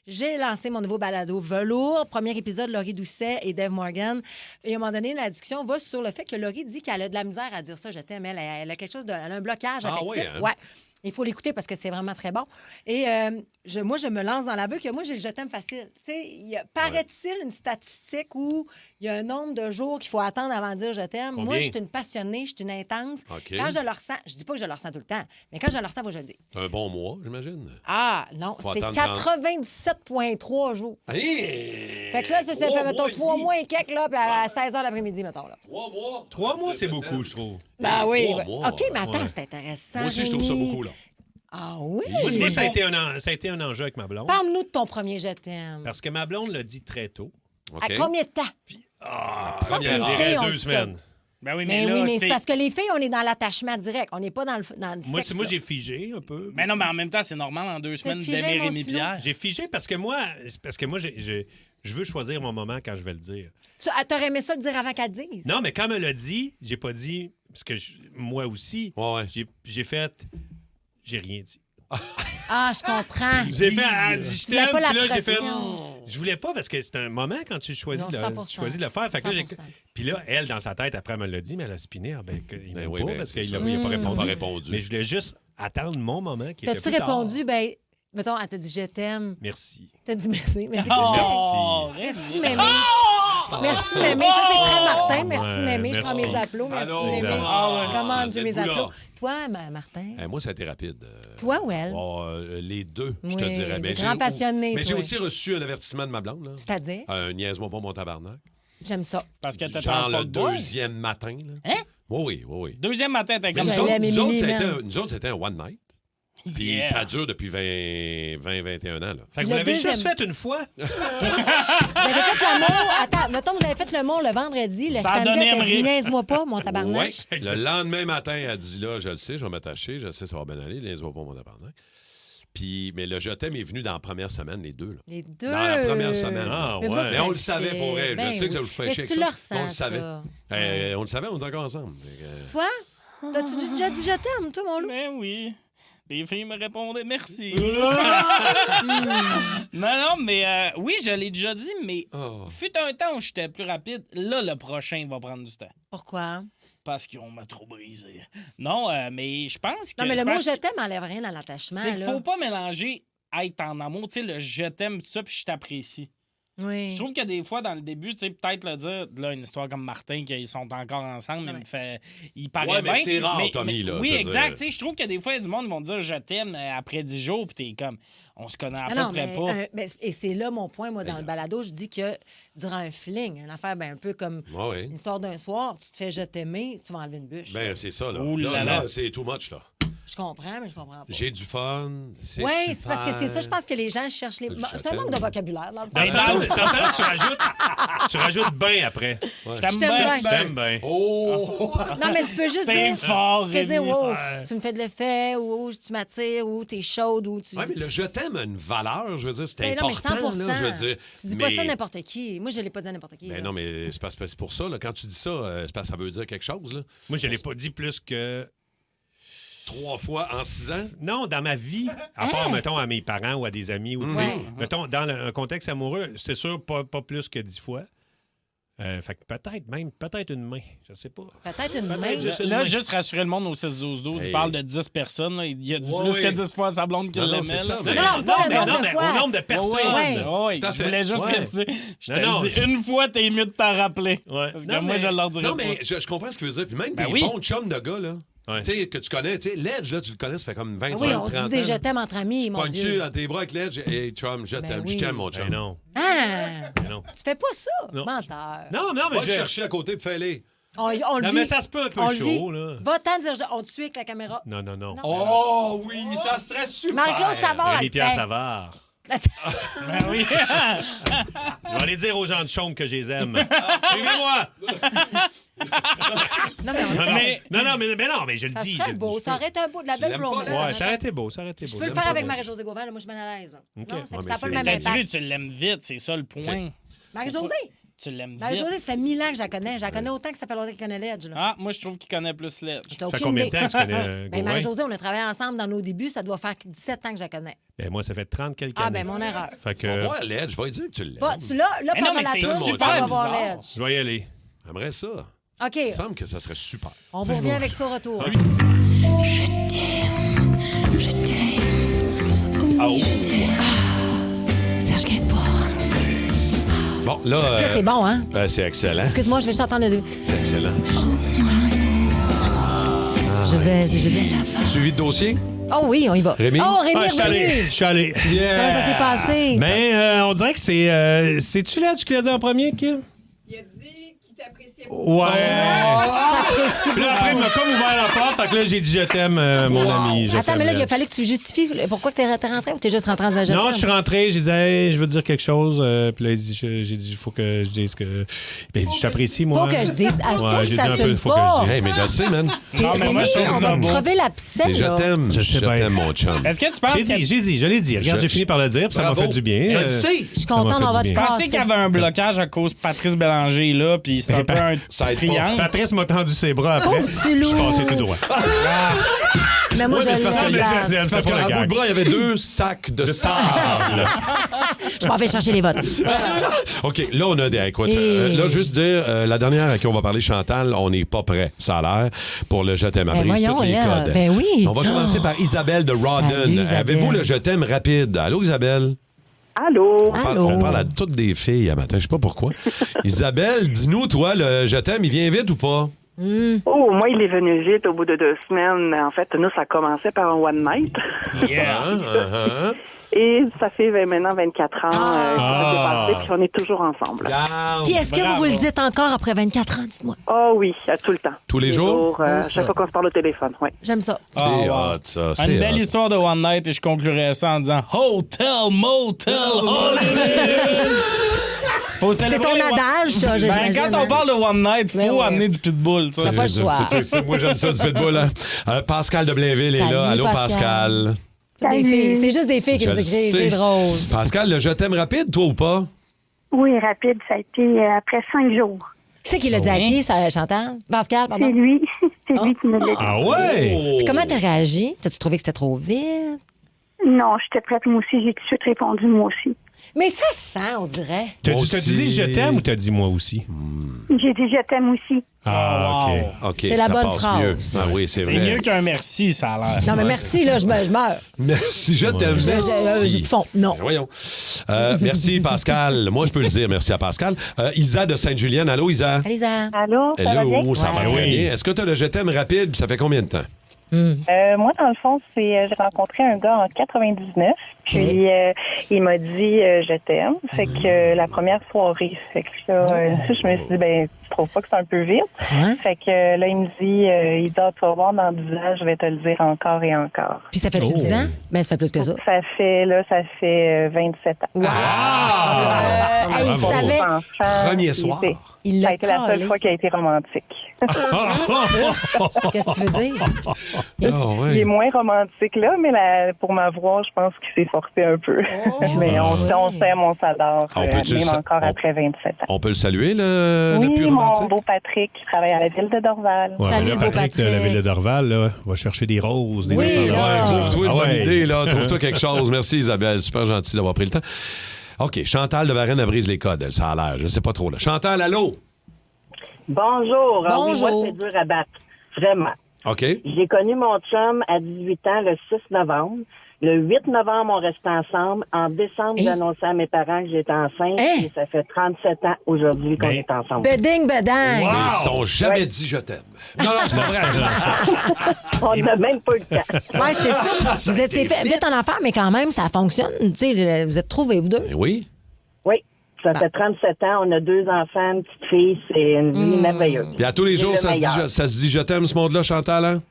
j'ai lancé mon nouveau balado Velours. Premier épisode, Laurie Doucet et Dave Morgan. Et à un moment donné, la discussion va sur le fait que Laurie dit qu'elle a de la misère à dire ça, je t'aime. Elle a quelque chose elle a un blocage affectif. Hein? Ouais. Il faut l'écouter parce que c'est vraiment très bon. Et moi, je me lance dans l'aveu que moi, j'ai le je t'aime facile. Tu sais, paraît-il une statistique où il y a un nombre de jours qu'il faut attendre avant de dire je t'aime. Combien? Moi, je suis une passionnée, je suis une intense. OK. Quand je le ressens, je dis pas que je le ressens tout le temps, mais quand je le ressens, il faut que je le dise. C'est un bon mois, j'imagine. Ah, non, Faut c'est attendre 97,3 jours. Hey! Fait que là, ça fait, mettons, 3 mois et quelques, là, puis à 16 h l'après-midi, mettons, là. 3 mois. 3 mois, c'est beaucoup, je trouve. Ben oui. 3 mois. OK, mais attends, Ouais. c'est intéressant. Moi aussi, je trouve ça Rémi. beaucoup, là. Ah oui? Moi, ça a été un enjeu avec ma blonde. Parle-nous de ton premier je t'aime. Parce que ma blonde l'a dit très tôt. OK. À combien de temps? Combien c'est Je les de filles dirais ont 2 dit ça. semaines. Ben oui, Mais mais oui, là, mais c'est c'est... parce que les filles, on est dans l'attachement direct. On n'est pas dans le Moi, sexe. moi là. j'ai figé un peu. Mais non, mais en même temps, c'est normal en 2 semaines figé, d'aimer mon Rémi petit loup? Pierre. J'ai figé parce que moi, je veux choisir mon moment quand je vais le dire. T'aurais aimé ça le dire avant qu'elle te dise? Non, mais quand elle me l'a dit, j'ai pas dit, parce que moi aussi, Ouais. j'ai fait, j'ai rien dit. Ah, je comprends. J'ai fait, elle dit, je Tu voulais t'aime, pas la puis là, j'ai fait, pression. je voulais pas parce que c'est un moment quand tu choisis, Non, de, 100%. tu choisis de le faire. Fait que là, 100%. puis là, elle, dans sa tête, après, elle me l'a dit, mais elle a spiné, il m'aime oui, pas mais parce c'est qu'il ça. n'a pas répondu. Pas répondu. Mais je voulais juste attendre mon moment qui était T'as-tu plus tard. répondu, ben, mettons, elle t'a dit je t'aime. Merci. T'as dit merci. Merci. Oh, Merci, Rémi. Mémé. Merci, Mémé. Ça, c'est très Martin. Merci, Ouais, Mémé. Je prends merci. mes applaudissements. Merci, Allô? Mémé. Ah ouais. Commande, j'ai mes Êtes-vous là? applaudissements. Toi, Martin? Moi, ça a été rapide. Toi ou elle? Les deux, je te Oui, dirais. des j'ai- grands passionnés, Mais j'ai toi. aussi reçu un avertissement de ma blonde. Là. C'est-à-dire? Niaise-moi pas mon tabarnak. J'aime ça. Parce que t'as Genre ton le fuckboy. deuxième matin. Là. Hein? Oui. Deuxième matin, t'es Mais comme Je ça. nous autres, l'aime, nous autres, Émilie, man. nous autres, c'était un one night. Puis Yeah. ça dure depuis 21 ans. Là. Fait que Le vous l'avez deuxième- juste fait une fois? Vous avez fait l'amour. Attends, mettons, vous avez fait l'amour le vendredi. Le Ça a samedi, donné elle t'a dit, Emery. niaise-moi pas, mon tabarnak. Ouais. Le lendemain matin, elle dit là, je le sais, je vais m'attacher, je sais, ça va bien aller, niaise-moi pas mon tabarnak. Puis, mais le je t'aime est venu dans la première semaine, les deux. Là. Les deux. Dans la première semaine. Ah, Mais vous ouais. autres, Mais on tu le savait sais. pour elle. Ben je sais que ça oui. vous fait Mais chier tu avec le ça. ressens, On le savait. ça. On le savait, on était encore ensemble. Fait que, Toi? T'as-tu déjà dit je t'aime, toi, mon loup? Ben oui. Les filles me répondaient merci. non, mais oui, je l'ai déjà dit, mais Oh. fut un temps où j'étais plus rapide. Là, le prochain va prendre du temps. Pourquoi? Parce qu'on m'a trop brisé. Non, mais je pense que... Non, mais le c'est mot parce je que- t'aime n'enlève rien dans l'attachement. C'est qu'il là. faut pas mélanger être en amour, tu sais, le je t'aime, tout ça, puis je t'apprécie. Oui. Je trouve que des fois, dans le début, tu sais, peut-être le dire, là, une histoire comme Martin, qu'ils sont encore ensemble, Ouais. il me fait. Il paraît Ouais, mais bien. c'est rare, Tommy, là, Oui, je veux exact. dire. Tu sais, je trouve que des fois, il y a du monde qui vont te dire je t'aime après 10 jours, puis t'es comme, on se connaît à Ah peu non, près mais, pas. ben, et c'est là mon point, moi, dans le balado. Je dis que durant un feeling, une affaire ben, un peu comme ouais. une histoire d'un soir, tu te fais je t'aimer, tu vas enlever une bûche. Ben, c'est ça, là. Ouh là Là, là. là, c'est too much, là. Je comprends, mais je comprends pas. J'ai du fun, c'est Oui, super. c'est parce que c'est ça. Je pense que les gens cherchent les. Je C'est un manque de vocabulaire, dans le Dans fond. ça, tu rajoutes bien après. Je t'aime je t'aime bien. bien. Je t'aime bien. Oh! Non, mais tu peux juste T'es dire. fort, Tu peux dire, Rémi. wow, Ouais. tu me fais de l'effet, ou tu m'attires, ou t'es chaude, ou tu. Ouais, mais le je t'aime a une valeur, je veux dire, c'est Ben non, mais important, 100%. là, je veux dire. Tu dis pas Mais- ça à n'importe qui. Moi, je l'ai pas dit à n'importe qui. Ben là. non, mais c'est c'est pour ça, là, quand tu dis ça, c'est parce que ça veut dire quelque chose, là. Moi, je l'ai pas dit plus que... 3 fois en 6 ans? Non, dans ma vie, à part, mettons, à mes parents ou à des amis, ou, tu sais, Ouais. mettons, dans un contexte amoureux, c'est sûr, pas plus que 10 fois. Fait que peut-être une main, je sais pas. Peut-être une Peut-être main. juste une Là, main. juste rassurer le monde au 6-12-12, Hey. il parle de 10 personnes. Là. Il a dit Ouais, plus oui. que 10 fois sa blonde qu'il Non, non, l'aimait. c'est ça, là. mais- Non, pas le nombre de mais fois. au nombre de personnes. Ouais. Oui, Tout à je fait. voulais juste Ouais. préciser. Je te Non, le dis, une fois, t'es mieux de t'en rappeler. Ouais. Parce que Non, moi, mais- je leur dirais Non, pas. mais je comprends ce qu'il veut dire. Puis même Ben des oui. bons chums de gars, là, Ouais. tu sais, que tu connais, tu sais, Ledge, là, tu le connais, ça fait comme Ah 25, oui, on se 30 dit des je ans. t'aime entre amis, mon Pognes-tu Dieu. dans tes bras avec Ledge? Hey, chum, je t'aime, oui. je t'aime, mon chum. Ben non. Ah! Ben non. Tu fais pas ça, Non. menteur. Non, mais Va le je... chercher à côté, puis fais-les. On le Non, vit. mais ça se peut un peu On le chaud, vit. là. Va-t'en dire, on te suit avec la caméra. Non. Non. Oh oui, ça serait super. Marie-Claude Savard. Rémi-Pierre elle Savard. fait. Ben oui. Je vais aller dire aux gens de Chaume que je les aime. Suivez-moi! Non, mais on Mais je le ça dis. serait je le beau. dis. Ça aurait été un beau, de la Tu belle l'aimes pas, bromance. là? Ouais, ça aurait été beau, ça aurait été beau. Je peux le J'aime faire pas avec ça. Marie-Josée Gauvin, là, moi, je suis mal à l'aise. OK. Non, ça Ouais, mais n'a pas c'est- le même T'as impact. dit, tu l'aimes vite, c'est ça le point. Marie-Josée? Tu l'aimes Marie vite. Josée, ça fait 1000 ans que je la connais. Je la connais autant que ça fait longtemps qu'elle connaît Ledge. Là. Ah, moi, je trouve qu'il connaît plus Ledge. T'as Ça fait aucune combien de idée. temps que tu connais Ben, Gauvin? Marie-Josée, on a travaillé ensemble dans nos débuts. Ça doit faire 17 ans que je la connais. Ben, moi, ça fait 30 quelques Ah, années. ben mon erreur. Fait que, On va voir Ledge, je vais lui dire que tu l'aimes. Va, tu l'as, là, Mais non, pendant mais la c'est tour, super tu vas voir bizarre. Ledge. je vais y aller. J'aimerais ça. OK, Il me semble que ça serait super. on vous revient avec ça au retour. Serge Gainsbourg. Bon, là. Ça, c'est bon, hein? C'est excellent. Excuse-moi, je vais chanter le début. C'est excellent. Je vais. Suivi de dossier? Oh oui, on y va. Rémi? Oh, Rémi Ah, est je suis allé. revenu. Je suis allé. Comment ça s'est passé? Mais on dirait que c'est. C'est-tu Ledge qui l'a dit en premier, Kim? Il a dit qu'il t'appréciait Ouais. T'apprécies Puis là, après, il m'a comme ouvert la porte. Fait que là, j'ai dit je t'aime, mon ami. je Attends, t'aime, mais là, il a Ledge. fallu que tu justifies pourquoi tu es rentré ou tu es juste rentré en disant je Non, t'aime? je suis rentré, j'ai dit, hey, je veux te dire quelque chose. Puis là, j'ai dit, il faut que je dise que. Ben, il dit, je t'apprécie, moi. Faut que je dise. Ah, Ouais, c'est j'ai ça dit un peu, s'assume faut que pas. je dise. Hey, mais je le sais, man. Non, mais moi, je trouve on ça va beau. crever l'abcès, C'est je là. t'aime. Je sais bien. t'aime, mon chum. Est-ce que tu penses J'ai dit, je l'ai dit. Regarde, Je- j'ai fini par le dire, puis ça m'a Bravo. fait du bien. Je le sais. Je suis contente d'avoir du bien. pensais casse. qu'il y avait un blocage à cause de Patrice Bélanger, là, puis c'est un peu un Ça aide pas. triangle. Patrice m'a tendu ses bras après. Pauvre Je petit loup. suis passé tout droit. Mais moi, Ouais, je mais c'est parce l'aime. que- regarde. c'est parce C'était qu'à pas le bout de gag. bras, il y avait 2 sacs de sable. Je m'en vais chercher les votes. OK, là, on a des. Écoute, Et- là, juste dire, la dernière à qui on va parler, Chantal, on n'est pas prêt, ça a l'air, pour le Je t'aime. Elle Ben brise voyons, tous les là. codes. Ben oui. On va commencer par Isabelle de Rawdon. Salut, Isabelle. Avez-vous le Je t'aime rapide? Allô, Isabelle? Allô? Allô? On parle à toutes des filles à matin, je sais pas pourquoi. Isabelle, dis-nous, toi, le Je t'aime, il vient vite ou pas? Oh, moi, il est venu vite au bout de 2 semaines. En fait, nous, ça commençait par un one night. Yeah. Et ça fait maintenant 24 ans que ça s'est passé, puis on est toujours ensemble. Regarde. Puis est-ce que Bravo. vous le dites encore après 24 ans? Dites-moi. Oh oui, tout le temps. Tous les jours? à ça. chaque fois qu'on se parle au téléphone, oui. J'aime ça. C'est Ah, wow. hot, ça. C'est Une belle hot. histoire de One Night et je conclurai ça en disant Hotel, Motel, Holiday. Faut C'est célébrer ton les one- adage, ça, Ben, j'imagine. quand on parle de One Night, Ben faut ouais. amener du pitbull. tu sais. T'as pas le choix. Moi, j'aime ça, du pitbull. Hein? Pascal de Blainville est Salut, là. Allô, Pascal. Pascal. Des filles. C'est juste des filles qui Je nous le écrivent. sais. C'est drôle. Pascal, le Je t'aime rapide, toi ou pas? Oui, rapide. Ça a été après 5 jours. Qui c'est qui l'a dit à qui, ça, Chantal? Pascal, C'est pardon. lui. C'est lui qui me l'a dit. Ah ouais? Oh. Puis comment t'as réagi? T'as-tu trouvé que c'était trop vite? Non, j'étais prête, moi aussi. J'ai tout de suite répondu, moi aussi. Mais ça sent, on dirait. T'as-tu Moi dit aussi. je t'aime ou t'as dit moi aussi? J'ai dit je t'aime aussi. Ah, OK. OK, C'est la ça bonne passe phrase. mieux. Ah oui, c'est C'est vrai. mieux qu'un merci, ça a l'air. Non, mais merci, là, je meurs. Merci, je t'aime. Merci. Je fonds. Non. Ben voyons. Merci, Pascal. Moi, je peux le dire. Merci à Pascal. Isa de Sainte-Julienne. Allô, Isa? Lisa. Allô, ça va bien? Hello, ça va Ouais. très Oui. bien. Est-ce que tu as le Je t'aime rapide? Ça fait combien de temps? Moi, dans le fond, j'ai rencontré un gars en 99, puis il m'a dit je t'aime. Fait que la première soirée, fait que là, je me suis dit ben tu trouves pas que c'est un peu vite? Ouais. Fait que là, il me dit il doit te voir dans 10 ans, je vais te le dire encore et encore. Puis ça fait 10 ans? Ben, ça fait plus que ça. Ça fait 27 ans. Wow! Hey, il Bravo. savait. Enfant, Premier puis soir. c'est- Il Ça a l'a été la seule collé. fois qui a été romantique. Qu'est-ce que tu veux dire? Ah, Il ouais. est moins romantique là, mais pour m'avoir, je pense qu'il s'est forcé un peu. mais on s'aime, on s'adore, On peut-tu même le- encore on- après 27 ans. On peut le saluer, le Oui, plus mon romantique? beau Patrick qui travaille à la ville de Dorval. Ouais, Salut, mais là, beau Patrick de la Patrick. ville de Dorval, là, va chercher des roses, des Oui, affaires de là. même. Trouve-toi une Ah bonne ouais. idée, là. Trouve-toi quelque chose. Merci, Isabelle. Super gentil d'avoir pris le temps. OK, Chantal de Varennes, elle brise les codes, elle, ça a l'air. Je sais pas trop, là. Chantal, allô? Bonjour. Ah oui, Bonjour. moi, c'est dur à battre. Vraiment. OK. J'ai connu mon chum à 18 ans le 6 novembre. Le 8 novembre, on restait ensemble. En décembre, j'ai annoncé à mes parents que j'étais enceinte. Hein? Et ça fait 37 ans aujourd'hui qu'on Ben, est ensemble. Beding, bedang. Ils sont jamais dit je t'aime. Non, non, c'est pas vrai. On n'a même pas eu le temps. Ouais, c'est ça. Vous étiez fait vite en affaires, mais quand même, ça fonctionne. Tu sais, vous êtes trouvés, vous deux. Ben oui. Oui. Ça fait 37 ans. On a 2 enfants, une petite fille. C'est une vie merveilleuse. Puis à tous les C'est jours, le ça meilleur. se dit je t'aime, ce monde-là, Chantal, hein?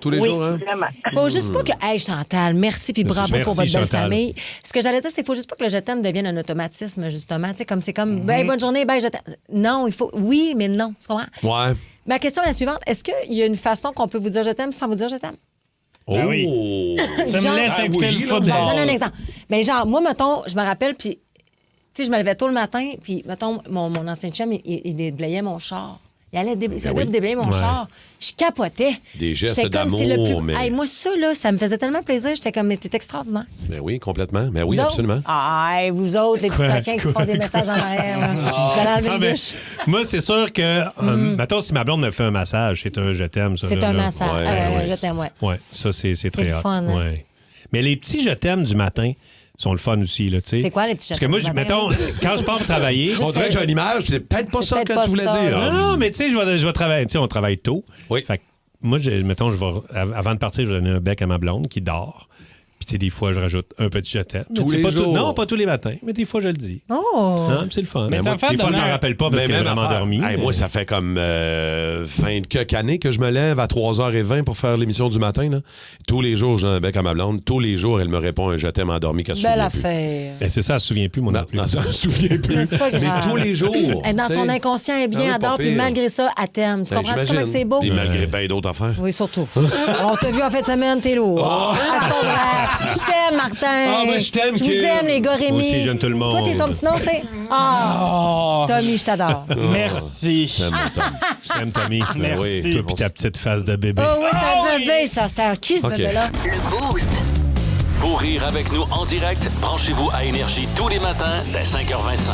Tous les Oui, jours, hein? vraiment. Faut juste pas que. Hey, Chantal, merci puis bravo Merci, pour votre belle Chantal. famille. Ce que j'allais dire, c'est qu'il faut juste pas que le je t'aime devienne un automatisme, justement. Tu sais, comme c'est comme, ben, bonne journée, ben, je t'aime. Non, il faut. Oui, mais non. Tu comprends? Ouais. Ma question est la suivante. Est-ce qu'il y a une façon qu'on peut vous dire je t'aime sans vous dire je t'aime? Ben oui. Oh! Tu me Genre- laisses Ah écouter oui, le là, Je vais te football. donner un exemple. Mais genre, moi, mettons, je me rappelle, puis Tu sais, je me levais tôt le matin, puis, mettons, mon ancien chum, il déblayait mon char. Il allait déblayer mon char. Je capotais. Des gestes J'étais comme, c'est le d'amour, plus... mais- Hey, moi, ça, là, ça me faisait tellement plaisir. J'étais comme, mais t'es extraordinaire. Ben oui, complètement. Ben oui, Vous autres? absolument. Ah, hey, vous autres, les petits coquins qui se font des messages en arrière. Là. Vous allez enlever Ah, une mais douche. moi, c'est sûr que, mettons, si ma blonde me fait un massage, c'est un je t'aime. Ça, C'est là, un là. massage. Ouais. Je t'aime, ouais. Ouais, ça, c'est très le hot. fun, hein? Ouais. Mais les petits je t'aime du matin sont le fun aussi, là, tu sais. C'est quoi, les petits je Parce que moi, t'aime du matin? mettons, quand je pars pour travailler... On dirait que j'ai une image, c'est peut-être pas C'est ça peut-être que pas tu voulais ça, dire. là. Non, mais tu sais, je vais travailler. Tu sais, on travaille tôt. Oui. Fait que moi, mettons, avant de partir, je vais donner un bec à ma blonde qui dort. Puis, tu sais, des fois, je rajoute un petit je t'aime. Tous Mais les pas jours. Non, pas tous les matins, mais des fois, je le dis. Oh! Hein, c'est le fun. Mais ça moi, fait des fois, je donner m'en un- rappelle pas parce Mais que j'ai même vraiment affaire. dormi. Hey, moi, ça fait comme 20 quelques années que je me lève à 3h20 pour faire l'émission du matin. Là. Tous les jours, je donne un bec à ma blonde. Tous les jours, elle me répond un je t'aime endormi qu'elle se Belle souvient plus. affaire. Ben, c'est ça, elle se souvient plus, moi non Non, plus. non, ça, je me souviens plus. Mais c'est pas grave. Mais tous les jours. Elle est dans tu son sais. inconscient, elle est Ah bien, oui, adore, pas puis pire. malgré ça, elle t'aime. Tu Ben, comprends-tu comment j'imagine. c'est beau? Puis malgré bien d'autres affaires. Oui, surtout. On t'a vu en fin de semaine, t'es lourd. Ah, c'est vrai. Je t'aime, Martin. Ah, ben, je t'aime, Je vous Kim. aime, les gars, Rémi. Moi aussi, j'aime tout le monde. Toi, t'es ton petit nom, c'est... Ah, Oh, Tommy, je t'adore. merci. J'aime mon Tom. Je t'aime, Tommy. Merci. Oui, toi puis ta petite face de bébé. Oh oui, t'as un bébé, ça. C'était un qui, ce OK. bébé-là? Le Boost. Pour rire avec nous en direct, branchez-vous à Énergie tous les matins dès 5h25.